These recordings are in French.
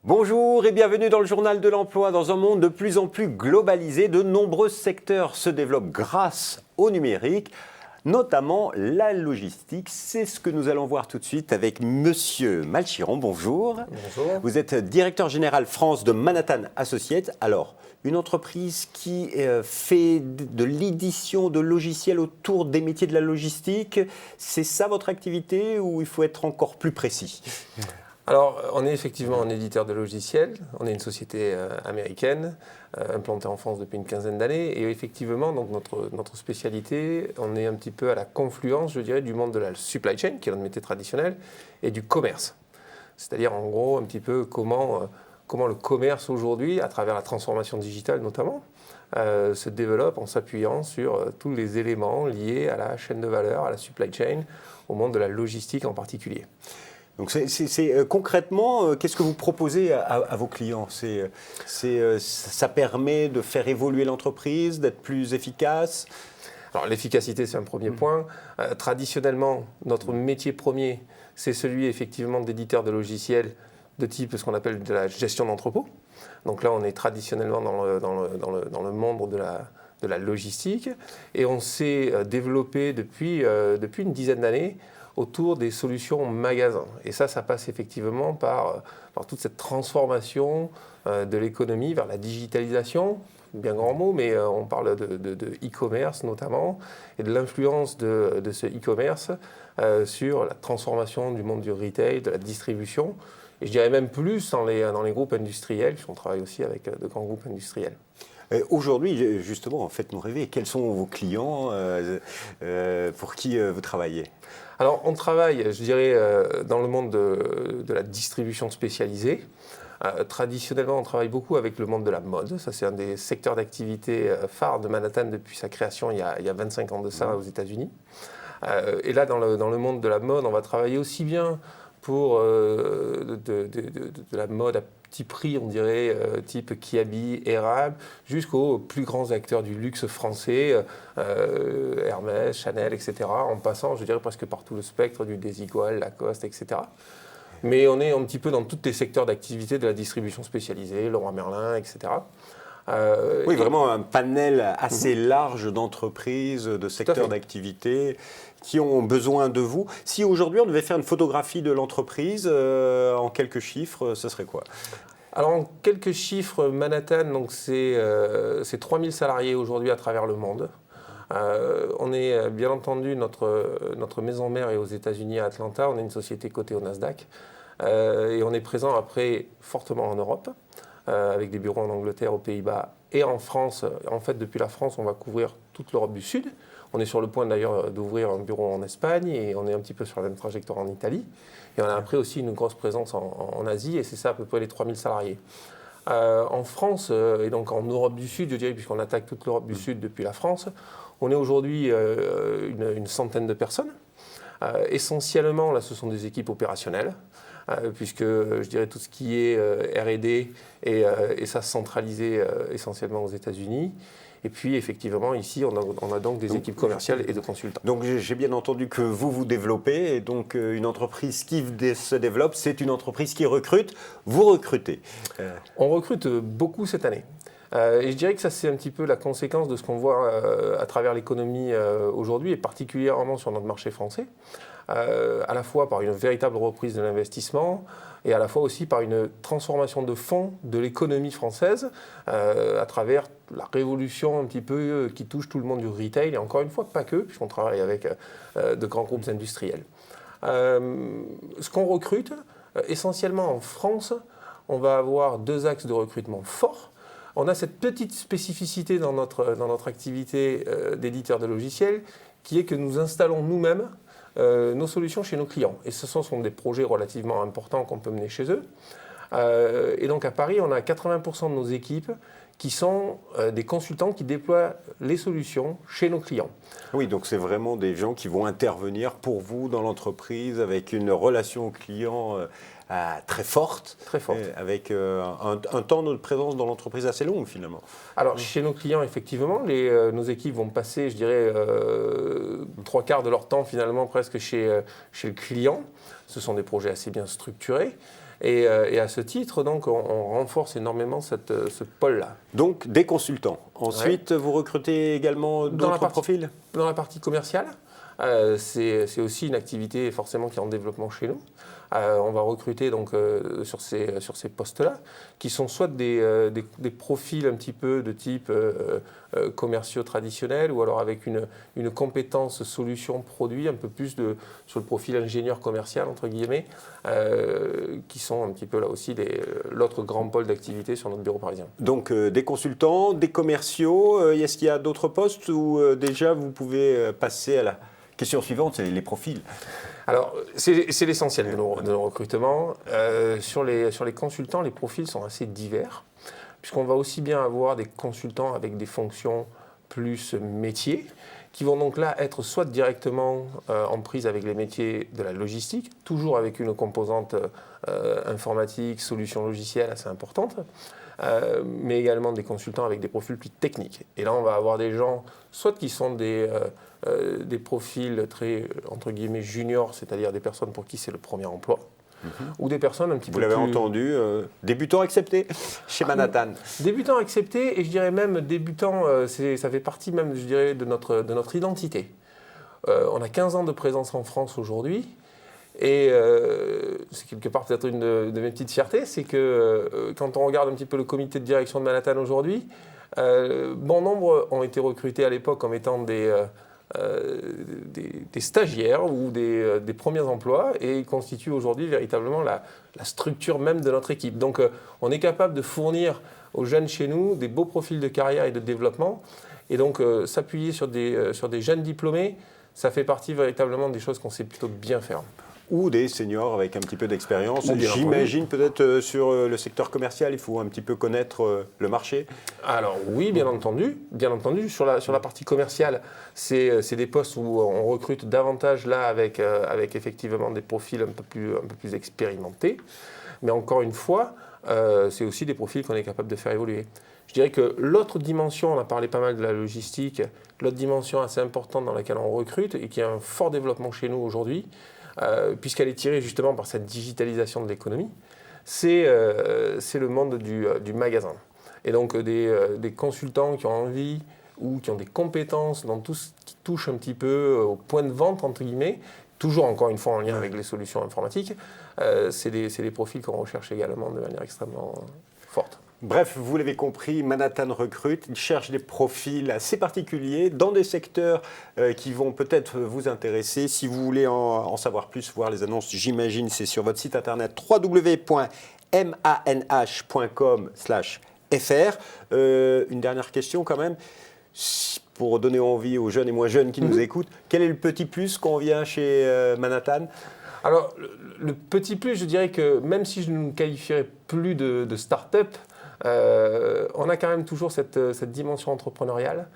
Bonjour et bienvenue dans le journal de l'emploi. Dans un monde de plus en plus globalisé, de nombreux secteurs se développent grâce au numérique, notamment la logistique. C'est ce que nous allons voir tout de suite avec Monsieur Malchiron. Bonjour. Bonjour. Vous êtes directeur général France de Manhattan Associates. Alors, une entreprise qui fait de l'édition de logiciels autour des métiers de la logistique, c'est ça votre activité ou il faut être encore plus précis ? Alors, on est effectivement un éditeur de logiciels. On est une société américaine, implantée en France depuis une quinzaine d'années. Et effectivement, donc notre spécialité, on est un petit peu à la confluence, je dirais, du monde de la supply chain, qui est notre métier traditionnel, et du commerce. C'est-à-dire, en gros, un petit peu comment le commerce aujourd'hui, à travers la transformation digitale notamment, se développe en s'appuyant sur tous les éléments liés à la chaîne de valeur, à la supply chain, au monde de la logistique en particulier. Donc concrètement, qu'est-ce que vous proposez à vos clients ? Ça permet de faire évoluer l'entreprise, d'être plus efficace ? Alors l'efficacité, c'est un premier point. Traditionnellement, notre métier premier, c'est celui effectivement d'éditeur de logiciels de type ce qu'on appelle de la gestion d'entrepôt. Donc là, on est traditionnellement dans le monde de la logistique. Et on s'est développé depuis une dizaine d'années autour des solutions magasins. Et ça passe effectivement par toute cette transformation de l'économie vers la digitalisation, bien grand mot, mais on parle de e-commerce notamment, et de l'influence de ce e-commerce sur la transformation du monde du retail, de la distribution, et je dirais même plus dans les groupes industriels, puisqu'on travaille aussi avec de grands groupes industriels. Aujourd'hui, justement, faites-nous rêver. Quels sont vos clients pour qui vous travaillez ? Alors, on travaille, je dirais, dans le monde de la distribution spécialisée. Traditionnellement, on travaille beaucoup avec le monde de la mode. Ça, c'est un des secteurs d'activité phares de Manhattan depuis sa création il y a 25 ans de ça aux États-Unis. Et là, dans le monde de la mode, on va travailler aussi bien pour de la mode à petit prix, on dirait, type Kiabi, Érable, jusqu'aux plus grands acteurs du luxe français, Hermès, Chanel, etc., en passant, je dirais, presque par tout le spectre du Desigual, Lacoste, etc. Mais on est un petit peu dans tous les secteurs d'activité de la distribution spécialisée, Leroy Merlin, etc. Oui, vraiment un panel assez large d'entreprises, de secteurs d'activité qui ont besoin de vous. Si aujourd'hui on devait faire une photographie de l'entreprise en quelques chiffres, ce serait quoi ? Alors en quelques chiffres, Manhattan, donc c'est 3000 salariés aujourd'hui à travers le monde. On est bien entendu, notre maison mère est aux États-Unis à Atlanta, on est une société cotée au Nasdaq et on est présent après fortement en Europe. Avec des bureaux en Angleterre, aux Pays-Bas et en France. En fait, depuis la France, on va couvrir toute l'Europe du Sud. On est sur le point d'ailleurs d'ouvrir un bureau en Espagne et on est un petit peu sur la même trajectoire en Italie. Et on a après aussi une grosse présence en Asie et c'est ça à peu près les 3000 salariés. En France et donc en Europe du Sud, je dirais, puisqu'on attaque toute l'Europe du Sud depuis la France, on est aujourd'hui une centaine de personnes. Essentiellement, là, ce sont des équipes opérationnelles. Puisque je dirais tout ce qui est R&D et ça centralisé essentiellement aux États-Unis. Et puis effectivement ici on a donc des équipes commerciales et de consultants. Donc j'ai bien entendu que vous développez et donc une entreprise qui se développe, c'est une entreprise qui recrute. Vous recrutez. On recrute beaucoup cette année. Et je dirais que ça, c'est un petit peu la conséquence de ce qu'on voit à travers l'économie aujourd'hui, et particulièrement sur notre marché français, à la fois par une véritable reprise de l'investissement, et à la fois aussi par une transformation de fond de l'économie française, à travers la révolution un petit peu qui touche tout le monde du retail, et encore une fois, pas que, puisqu'on travaille avec de grands groupes industriels. Ce qu'on recrute, essentiellement en France, on va avoir deux axes de recrutement forts. On a cette petite spécificité dans notre activité d'éditeur de logiciels qui est que nous installons nous-mêmes nos solutions chez nos clients. Et ce sont des projets relativement importants qu'on peut mener chez eux. Et donc à Paris, on a 80% de nos équipes qui sont des consultants qui déploient les solutions chez nos clients. Oui, donc c'est vraiment des gens qui vont intervenir pour vous dans l'entreprise avec une relation client très forte, avec un temps de présence dans l'entreprise assez long finalement. Alors chez nos clients, effectivement, nos équipes vont passer, je dirais, 3/4 de leur temps finalement presque chez le client. Ce sont des projets assez bien structurés. Et à ce titre, donc, on renforce énormément ce pôle-là. Donc des consultants. Ensuite, vous recrutez également d'autres profils? Dans la partie commerciale, c'est aussi une activité forcément qui est en développement chez nous. On va recruter donc sur ces postes-là, qui sont soit des profils un petit peu de type commerciaux traditionnels, ou alors avec une compétence solution produit un peu plus sur le profil ingénieur commercial entre guillemets, qui sont un petit peu là aussi l'autre grand pôle d'activité sur notre bureau parisien. Donc des consultants, des commerciaux. Est-ce qu'il y a d'autres postes où déjà vous pouvez passer à la question suivante, c'est les profils? Alors, c'est l'essentiel de nos recrutements. Sur les consultants, les profils sont assez divers, puisqu'on va aussi bien avoir des consultants avec des fonctions plus métiers, qui vont donc là être soit directement en prise avec les métiers de la logistique, toujours avec une composante informatique, solution logicielle assez importante, mais également des consultants avec des profils plus techniques. Et là, on va avoir des gens, soit qui sont des profils très, entre guillemets, juniors, c'est-à-dire des personnes pour qui c'est le premier emploi, ou des personnes un petit peu plus... Vous l'avez entendu, débutants acceptés chez Manhattan. Débutants acceptés, et je dirais même débutants, ça fait partie même, je dirais, de notre identité. On a 15 ans de présence en France aujourd'hui, et c'est quelque part peut-être une de mes petites fiertés, c'est que quand on regarde un petit peu le comité de direction de Manhattan aujourd'hui, bon nombre ont été recrutés à l'époque comme étant des stagiaires ou des premiers emplois, et ils constituent aujourd'hui véritablement la structure même de notre équipe. Donc on est capable de fournir aux jeunes chez nous des beaux profils de carrière et de développement, et donc s'appuyer sur des jeunes diplômés, ça fait partie véritablement des choses qu'on sait plutôt bien faire. Ou des seniors avec un petit peu d'expérience. J'imagine peut-être sur le secteur commercial, il faut un petit peu connaître le marché. Alors oui, bien entendu. Sur la partie commerciale, c'est des postes où on recrute davantage là avec effectivement des profils un peu plus expérimentés. Mais encore une fois, c'est aussi des profils qu'on est capable de faire évoluer. Je dirais que l'autre dimension, on a parlé pas mal de la logistique, l'autre dimension assez importante dans laquelle on recrute et qui a un fort développement chez nous aujourd'hui, puisqu'elle est tirée justement par cette digitalisation de l'économie, c'est le monde du magasin. Et donc des consultants qui ont envie ou qui ont des compétences dans tout ce qui touche un petit peu au point de vente, entre guillemets, toujours encore une fois en lien avec les solutions informatiques, c'est des profils qu'on recherche également de manière extrêmement forte. Bref, vous l'avez compris, Manhattan recrute, il cherche des profils assez particuliers dans des secteurs qui vont peut-être vous intéresser. Si vous voulez en savoir plus, voir les annonces, j'imagine, c'est sur votre site internet www.manh.com/fr. Une dernière question quand même, pour donner envie aux jeunes et moins jeunes qui nous écoutent. Quel est le petit plus quand on vient chez Manhattan ? Alors, le petit plus, je dirais que même si je ne nous qualifierais plus de start-up, on a quand même toujours cette dimension entrepreneuriale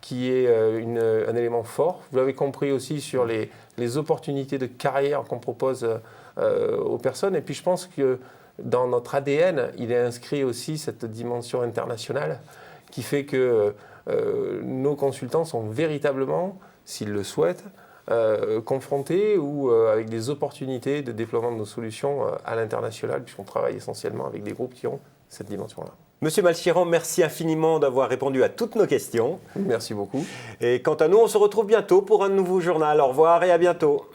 qui est un élément fort. Vous l'avez compris aussi sur les opportunités de carrière qu'on propose aux personnes. Et puis je pense que dans notre ADN, il est inscrit aussi cette dimension internationale qui fait que nos consultants sont véritablement, s'ils le souhaitent, confrontés ou avec des opportunités de déploiement de nos solutions à l'international, puisqu'on travaille essentiellement avec des groupes qui ont cette dimension-là. Monsieur Malchiran, merci infiniment d'avoir répondu à toutes nos questions. Merci beaucoup. Et quant à nous, on se retrouve bientôt pour un nouveau journal. Au revoir et à bientôt.